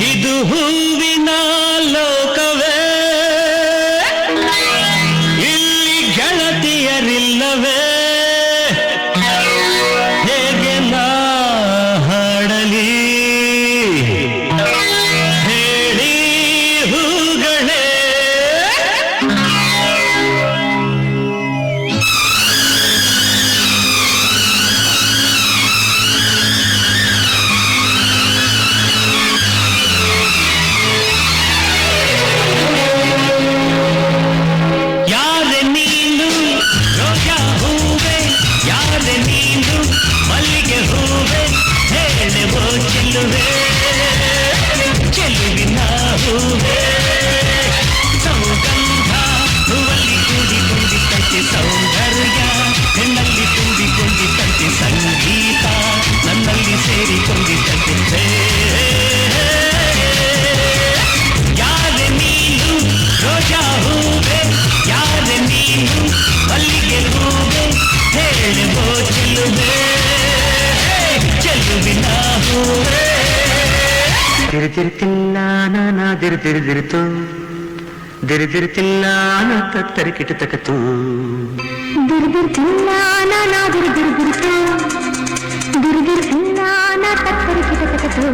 ಇದು ಹೂವಿನ ಲೋಕವೇ, ಇಲ್ಲಿ ಗೆಳತಿಯರಿಲ್ಲವೇ, ಹೇಗೆ ನಾ ಹಾಡಲಿ ಹೇಳಿ ಹೂಗಳೇ. ಯಾರೆ ನೀನು ರೋಜಾ ಹೂವೆ, ಯಾರೆ ನೀನು ಮಲ್ಲಿಗೆ ಹೂವೆ, ಹೇಳುವೋ ಚೆಲ್ಲುವೆ ಚೆಲುವಿನ ಹೂವೆ. ಸೌಗಂಧ ಹೂವಲ್ಲಿ ಕೂಡಿಕೊಂಡಿದ್ದಂತೆ ಸೌಂದರ್ಯ, ಹೆಣ್ಣಲ್ಲಿ ತುಂಬಿಕೊಂಡಿದ್ದಂತೆ ಸಂಗೀತ, ನನ್ನಲ್ಲಿ ಸೇರಿಕೊಂಡಿದ್ದಂತೆ. ಯಾರೆ ನೀನು ರೋಜಾ ಹೂವೆ, ಯಾರೆ ನೀನು ಮಲ್ಲಿಗೆ ಹೂವೆ, ಹೇಳುವೋ ಚೆಲುವೆ ಚೆಲುವಿನ ಹೂವೆ. ದಿರಿದಿರುತ್ತಿಲ್ಲ ನಾನಾ ದಿರಿದಿರಿದಿರಿತು, ದಿರಿದಿರುತ್ತಿಲ್ಲ ನಾ ತತ್ತರಿಕಿಟ ತಕತು, ದಿರಿದಿರುತ್ತಿಲ್ಲ ನಾನಾ ದಿರಿದಿರಿದಿರಿತು, ದಿರಿದಿರುತ್ತಿಲ್ಲ ನಾ ತತ್ತರಿಕಿಟ ತಕತು.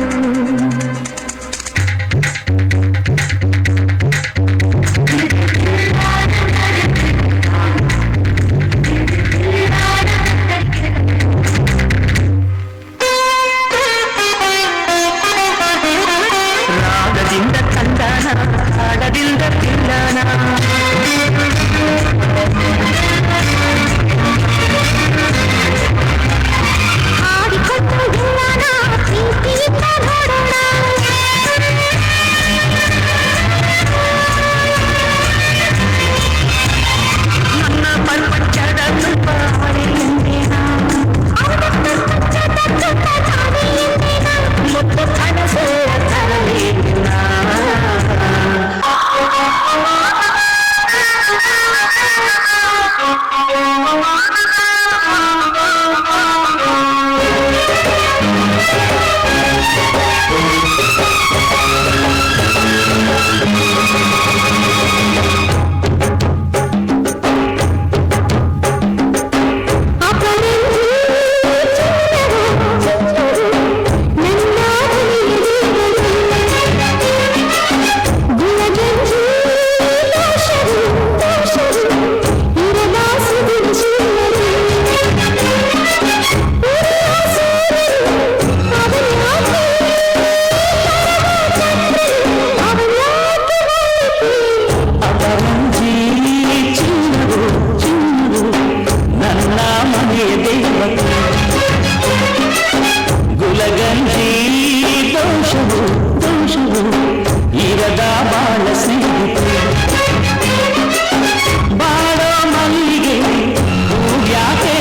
ರಾಗದಿಂದ ಚಂದನ, ಹಾಡದಿಂದ ತಿಲ್ಲನ, ಹಾಡಿಕೊಂಡು ಎಲ್ಲನ ಪ್ರೀತಿಯಿಂದ ನೋಡೋಣ. ನನ್ನ ಪಂಚದ ತುಂಬ ಎಂದೇನ, ಮುತ್ತು ಕನಸು ತರಲಿಲ್ಲ. ಗುಲಗಂಜಿ ದೋಷವು ದೋಷವು ಇರದ ಬಾಳ ಸಿಗುತ್ತ, ಬಾಳೋ ಮಲ್ಲಿಗೆ ಹೂವ್ಯಾಕೆ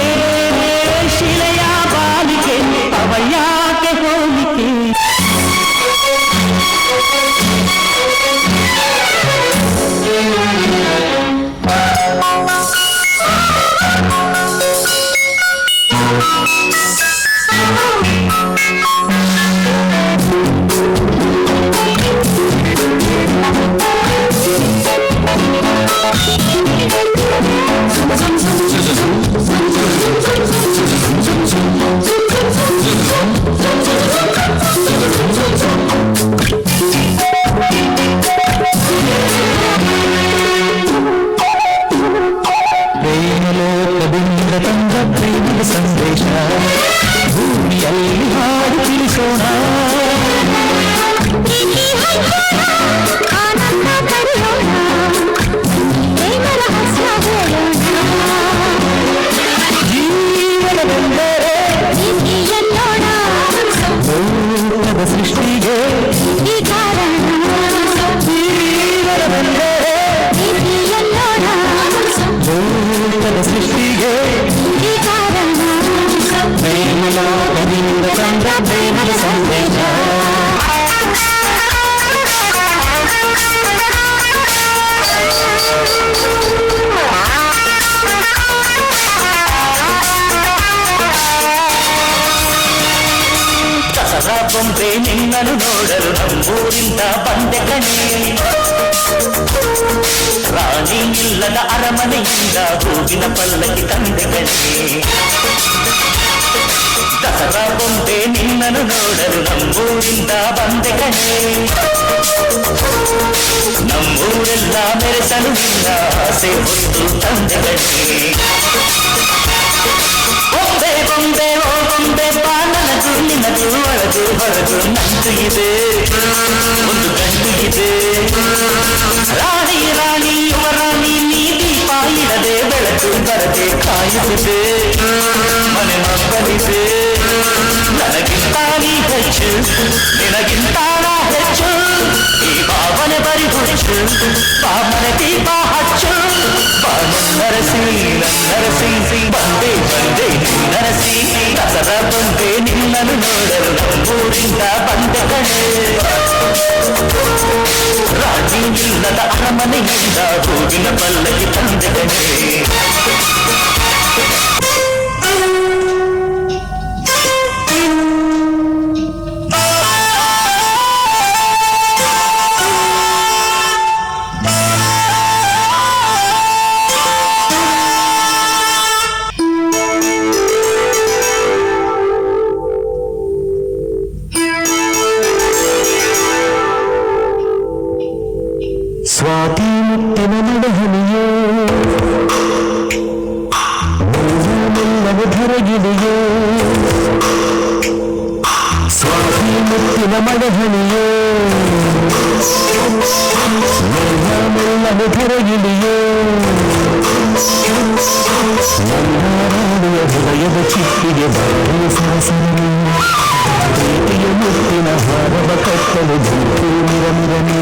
ಶಿಲೆಯ ಬಾಲಿಕೆ, ಅವಯಾಕೆ ಹೋಲಿಕೆ. ಪ್ರೇಮಲೋಕದಿಂದ ತಂದ ಪ್ರೇಮದ ಸಂದೇಶ, ಭೂಮಿಯಲ್ಲಿ ಹಾಡು ತಿಳಿಸೋಣ. ಆನಂದ ಪಡೆಯೋಣ, ಪ್ರೇಮ ರಹಸ್ಯ ಹೇಳೋಣ. ಜೀವನವೆಂದರೆ ಎಲ್ಲೋಣ, ಲೋಕದ ಸೃಷ್ಟಿಗೆ ಈ ಕಾರಣ. ಜೀವನವೆಂದರೆ ಎಲ್ಲೋಣ, ಲೋಕದ ಸೃಷ್ಟಿಗೆ ಈ ಕಾರಣ. ಪ್ರೇಮಲೋಕದಿಂದ ತಂದ ಪ್ರೇಮದ ಸಂದೇಶ. ನಿನ್ನನ್ನು ನೋಡಲು ನಮ್ಮೂರಿಂದ ಬಂದೆ ಕಣೆ. ರಾಣಿ ಇಲ್ಲದ ಅರಮನೆಯಿಂದ ಹೂವಿನ ಪಲ್ಲಕ್ಕಿ ತಂದೆ ಕಣೆ. ದಸರಾ ಗೊಂಬೆ ನಿನ್ನನ್ನು ನೋಡಲು ನಮ್ಮೂರಿಂದ ಬಂದೆ ಕಣೆ. ನಮ್ಮೂರೆಲ್ಲ ಮೆರೆಸಲು ನಿನ್ನ ಆಸೆ ಹೊತ್ತು ತಂದೆ ಕಣೆ. ಗೊಂಬೆ ಗೊಂಬೆ ಓ ಗೊಂಬೆ ಬಾ ನನಗೂ ನಿನಗೂ ಒಳಗೂ ಹೊರಗೂ ನಂಟು ಇದೆ, ಒಂದು ಗಂಟು ಇದೆ. ರಾಣಿ ರಾಣಿ ಯುವರಾಣಿ ನೀ ದೀಪ ಇಡದೆ ಬೆಳಕು ಬರದೆ ಕಾಯುತ್ತಿದೆ, ಮನೆ ಮಕ್ಕಳಿದೆ. ನನಗಿಂತ ನೀ ಹೆಚ್ಚು, ನಿನಗಿಂತ ನಾ ಹೆಚ್ಚು, ಈ ಭಾವನೆ ಬರಿ ಹುಚ್ಚು, ಬಾಮನೆ ದೀಪ ಹಚ್ಚು. ನನ್ನರಸಿ ನನ್ನರಸಿ ಬಂದೆ ಬಂದೆ ನಿನ್ನರಸಿ. ದಸರಾ ಬಂದೆ ನಿನ್ನನ್ನು ನೋಡಲು ನಮ್ಮೂರಿಂದ ಬಂದೆ ಕಣೆ. ರಾಣಿ ಇಲ್ಲದ ಅರಮನೆಯಿಂದ ಹೂವಿನ ಪಲ್ಲಕ್ಕಿ ತಂದೆ ಕಣೆ. ಸ್ವಾತಿ ಮುತ್ತಿನ ನಡಹನಿಯೇ ಮೆಲ್ಲನೆ ಧರೆಗಿಳಿಯೇ. ಸ್ವಾತಿ ಮುತ್ತಿನ ಮಡಹನಿಯೇ ಮೆಲ್ಲನೆ ಧರೆಗಿಳಿಯೇ. ನನ್ನ ರಾಣಿಯ ಹೃದಯದ ಚಿಟ್ಟಿಗೆ ಬರಲು ಸರಸರನೆ, ಪ್ರೀತಿಯ ಮುತ್ತಿನ ಹಾರವ ಕಟ್ಟಲು ಧೂಪು ನಿರಮಿರನೆ.